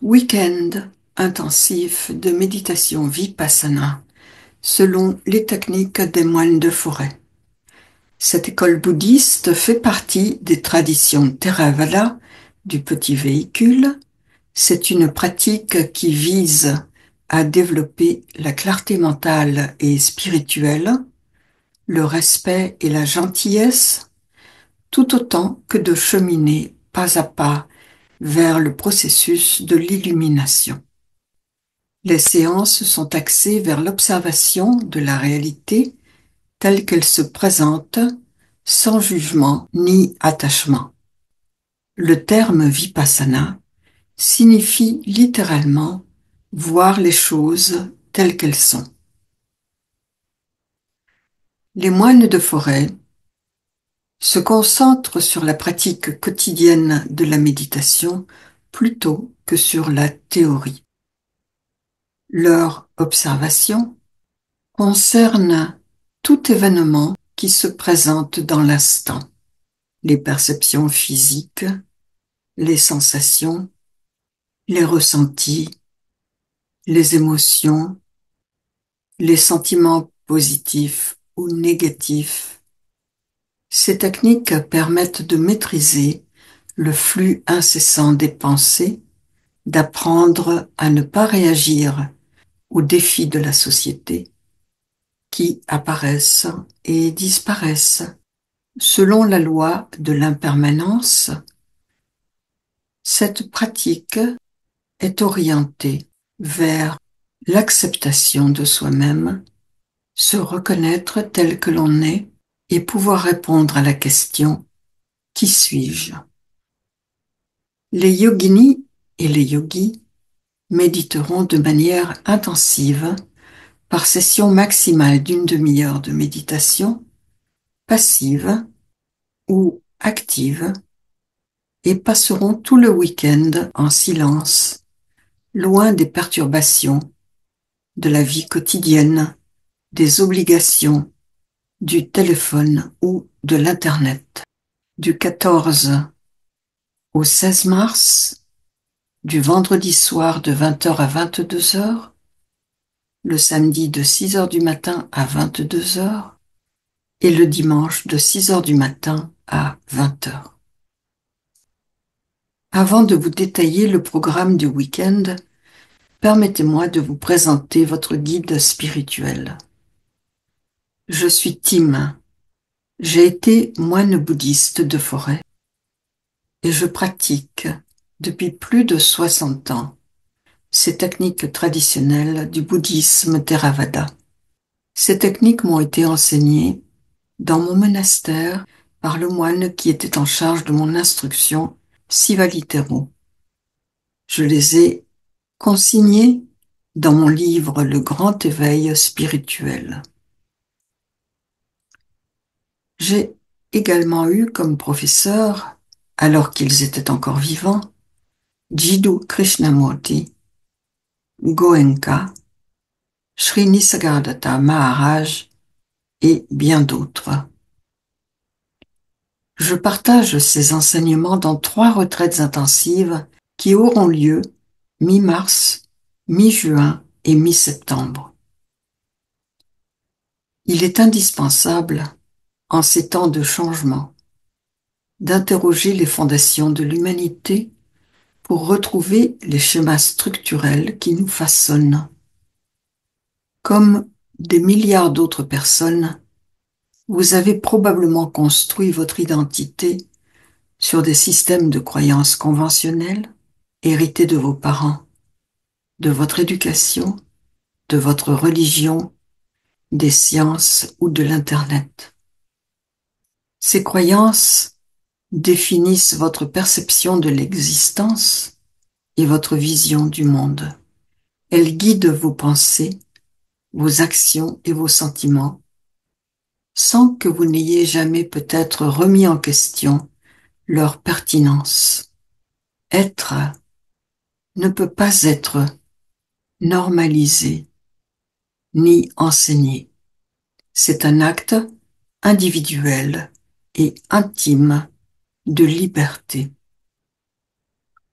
Week-end intensif de méditation vipassana selon les techniques des moines de forêt. Cette école bouddhiste fait partie des traditions Theravada du petit véhicule. C'est une pratique qui vise à développer la clarté mentale et spirituelle, le respect et la gentillesse, tout autant que de cheminer pas à pas vers le processus de l'illumination. Les séances sont axées vers l'observation de la réalité telle qu'elle se présente, sans jugement ni attachement. Le terme vipassana signifie littéralement voir les choses telles qu'elles sont. Les moines de forêt se concentrent sur la pratique quotidienne de la méditation plutôt que sur la théorie. Leur observation concerne tout événement qui se présente dans l'instant, les perceptions physiques, les sensations, les ressentis, les émotions, les sentiments positifs ou négatifs. Ces techniques permettent de maîtriser le flux incessant des pensées, d'apprendre à ne pas réagir aux défis de la société qui apparaissent et disparaissent. Selon la loi de l'impermanence, cette pratique est orientée vers l'acceptation de soi-même, se reconnaître tel que l'on est et pouvoir répondre à la question « Qui suis-je ?» Les yoginis et les yogis méditeront de manière intensive par session maximale d'une demi-heure de méditation passive ou active et passeront tout le week-end en silence, loin des perturbations de la vie quotidienne, des obligations, du téléphone ou de l'Internet. Du 14 au 16 mars, du vendredi soir de 20h à 22h, le samedi de 6h du matin à 22h et le dimanche de 6h du matin à 20h. Avant de vous détailler le programme du week-end, permettez-moi de vous présenter votre guide spirituel. Je suis Tim. J'ai été moine bouddhiste de forêt et je pratique depuis plus de 60 ans ces techniques traditionnelles du bouddhisme Theravada. Ces techniques m'ont été enseignées dans mon monastère par le moine qui était en charge de mon instruction, Sivalithero. Je les ai consignées dans mon livre Le Grand Éveil spirituel. J'ai également eu comme professeur, alors qu'ils étaient encore vivants, Jiddu Krishnamurti, Goenka, Sri Nisargadatta Maharaj et bien d'autres. Je partage ces enseignements dans 3 retraites intensives qui auront lieu mi-mars, mi-juin et mi-septembre. Il est indispensable, en ces temps de changement, d'interroger les fondations de l'humanité pour retrouver les schémas structurels qui nous façonnent. Comme des milliards d'autres personnes, vous avez probablement construit votre identité sur des systèmes de croyances conventionnels hérités de vos parents, de votre éducation, de votre religion, des sciences ou de l'Internet. Ces croyances définissent votre perception de l'existence et votre vision du monde. Elles guident vos pensées, vos actions et vos sentiments, sans que vous n'ayez jamais peut-être remis en question leur pertinence. Être ne peut pas être normalisé ni enseigné. C'est un acte individuel et intime de liberté.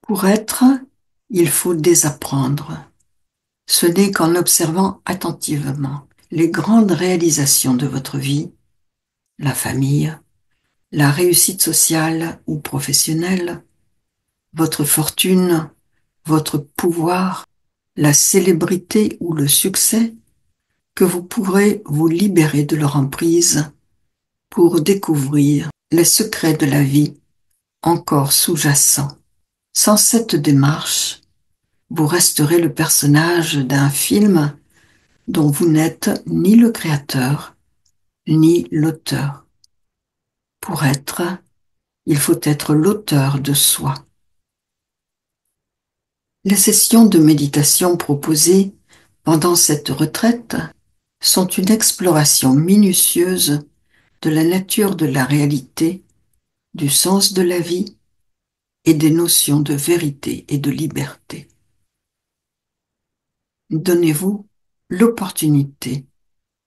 Pour être, il faut désapprendre. Ce n'est qu'en observant attentivement les grandes réalisations de votre vie, la famille, la réussite sociale ou professionnelle, votre fortune, votre pouvoir, la célébrité ou le succès, que vous pourrez vous libérer de leur emprise pour découvrir les secrets de la vie encore sous-jacents. Sans cette démarche, vous resterez le personnage d'un film dont vous n'êtes ni le créateur ni l'auteur. Pour être, il faut être l'auteur de soi. Les sessions de méditation proposées pendant cette retraite sont une exploration minutieuse de la nature de la réalité, du sens de la vie et des notions de vérité et de liberté. Donnez-vous l'opportunité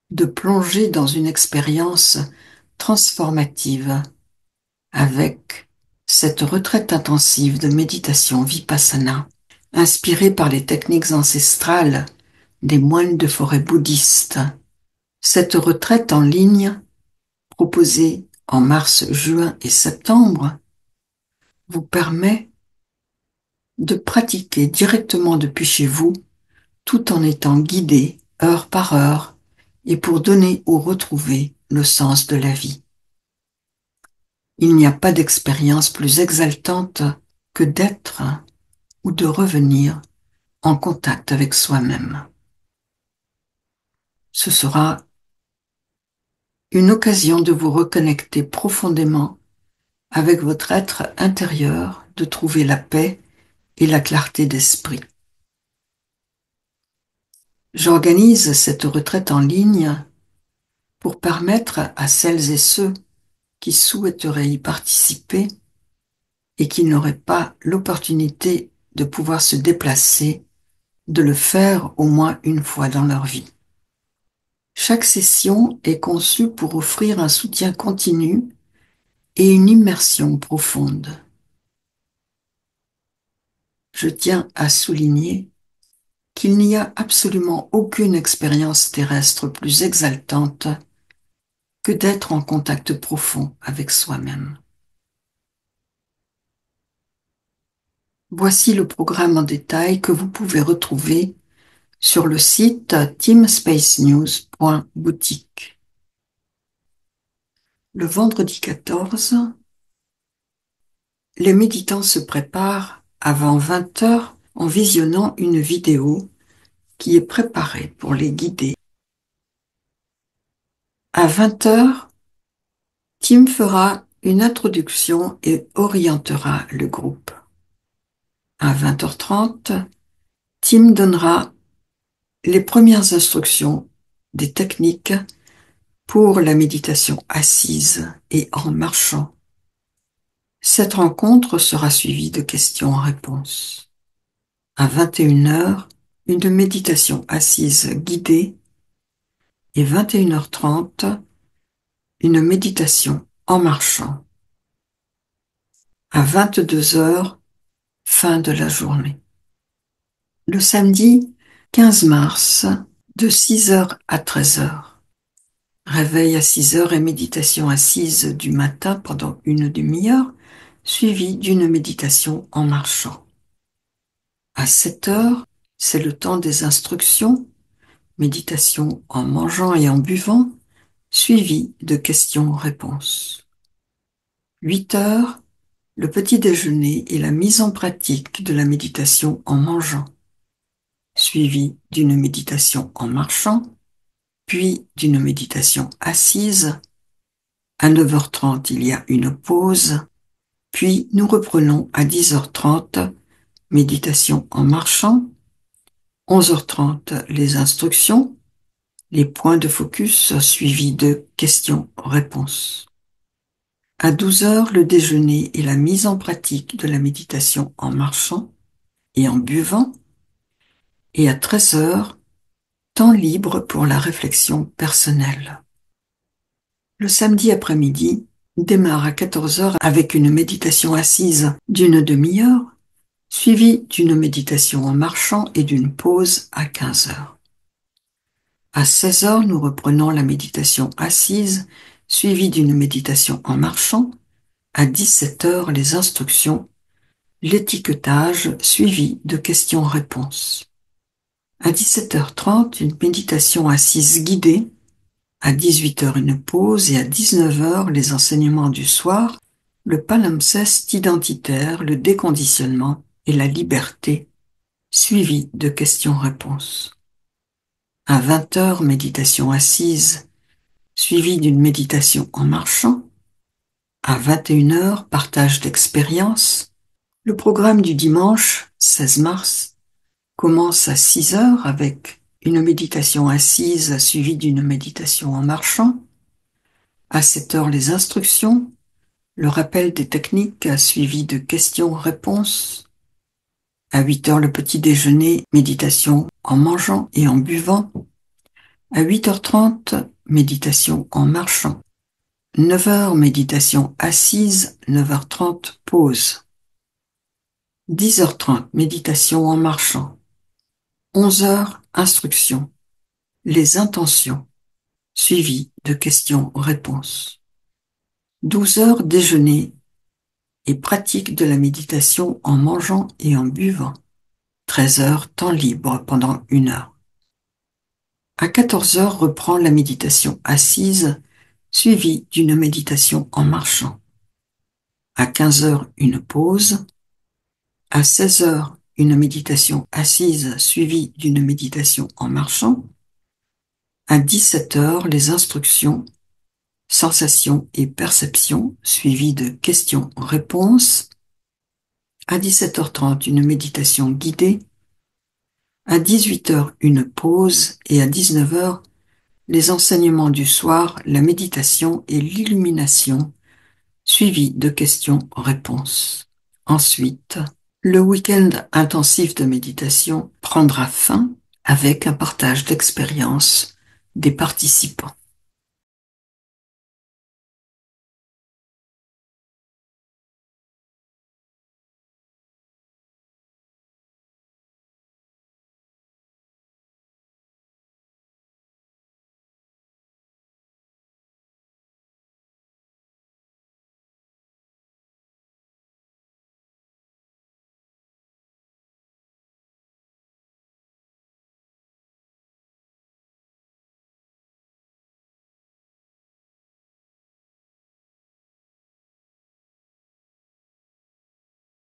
de plonger dans une expérience transformative avec cette retraite intensive de méditation vipassana, inspirée par les techniques ancestrales des moines de forêt bouddhistes. Cette retraite en ligne, proposée en mars, juin et septembre, vous permet de pratiquer directement depuis chez vous, tout en étant guidé heure par heure et pour donner ou retrouver le sens de la vie. Il n'y a pas d'expérience plus exaltante que d'être ou de revenir en contact avec soi-même. Ce sera une occasion de vous reconnecter profondément avec votre être intérieur, de trouver la paix et la clarté d'esprit. J'organise cette retraite en ligne pour permettre à celles et ceux qui souhaiteraient y participer et qui n'auraient pas l'opportunité de pouvoir se déplacer, de le faire au moins une fois dans leur vie. Chaque session est conçue pour offrir un soutien continu et une immersion profonde. Je tiens à souligner qu'il n'y a absolument aucune expérience terrestre plus exaltante que d'être en contact profond avec soi-même. Voici le programme en détail que vous pouvez retrouver sur le site teamspacenews.boutique. Le vendredi 14, les méditants se préparent avant 20 heures en visionnant une vidéo qui est préparée pour les guider. À 20 heures, Tim fera une introduction et orientera le groupe. À 20h30, Tim donnera les premières instructions des techniques pour la méditation assise et en marchant. Cette rencontre sera suivie de questions-réponses. À 21h, une méditation assise guidée et 21h30, une méditation en marchant. À 22h, fin de la journée. Le samedi 15 mars, de 6h à 13h. Réveil à 6h et méditation assise du matin pendant une demi-heure, suivie d'une méditation en marchant. À 7h, c'est le temps des instructions, méditation en mangeant et en buvant, suivie de questions-réponses. 8h, le petit déjeuner et la mise en pratique de la méditation en mangeant, suivi d'une méditation en marchant, puis d'une méditation assise. À 9h30, il y a une pause, puis nous reprenons à 10h30, méditation en marchant. 11h30, les instructions, les points de focus suivis de questions-réponses. À 12h, le déjeuner et la mise en pratique de la méditation en marchant et en buvant. Et à 13h, temps libre pour la réflexion personnelle. Le samedi après-midi démarre à 14h avec une méditation assise d'une demi-heure, suivi d'une méditation en marchant et d'une pause à 15 heures. À 16 heures, nous reprenons la méditation assise, suivie d'une méditation en marchant. À 17 heures, les instructions, l'étiquetage, suivi de questions-réponses. À 17h30, une méditation assise guidée. À 18 heures, une pause. Et à 19 heures, les enseignements du soir, le palimpseste identitaire, le déconditionnement et la liberté, suivi de questions-réponses. À 20 heures, méditation assise, suivie d'une méditation en marchant. À 21 heures, partage d'expériences. Le programme du dimanche 16 mars commence à 6 heures avec une méditation assise suivie d'une méditation en marchant. À 7 heures, les instructions, le rappel des techniques suivi de questions-réponses. À 8 heures, le petit déjeuner, méditation en mangeant et en buvant. À 8h30, méditation en marchant. 9 heures, méditation assise, 9h30, pause. 10h30, méditation en marchant. 11 heures, instruction. Les intentions, suivi de questions-réponses. 12 heures, déjeuner et pratique de la méditation en mangeant et en buvant. 13 heures, temps libre pendant 1 heure. À 14 heures, reprend la méditation assise, suivie d'une méditation en marchant. À 15 heures, une pause. À 16 heures, une méditation assise suivie d'une méditation en marchant. À 17 heures, les instructions, sensations et perceptions suivies de questions-réponses. À 17h30, une méditation guidée. À 18 heures, une pause. Et à 19 heures, les enseignements du soir, la méditation et l'illumination, suivis de questions-réponses. Ensuite, le week-end intensif de méditation prendra fin avec un partage d'expériences des participants.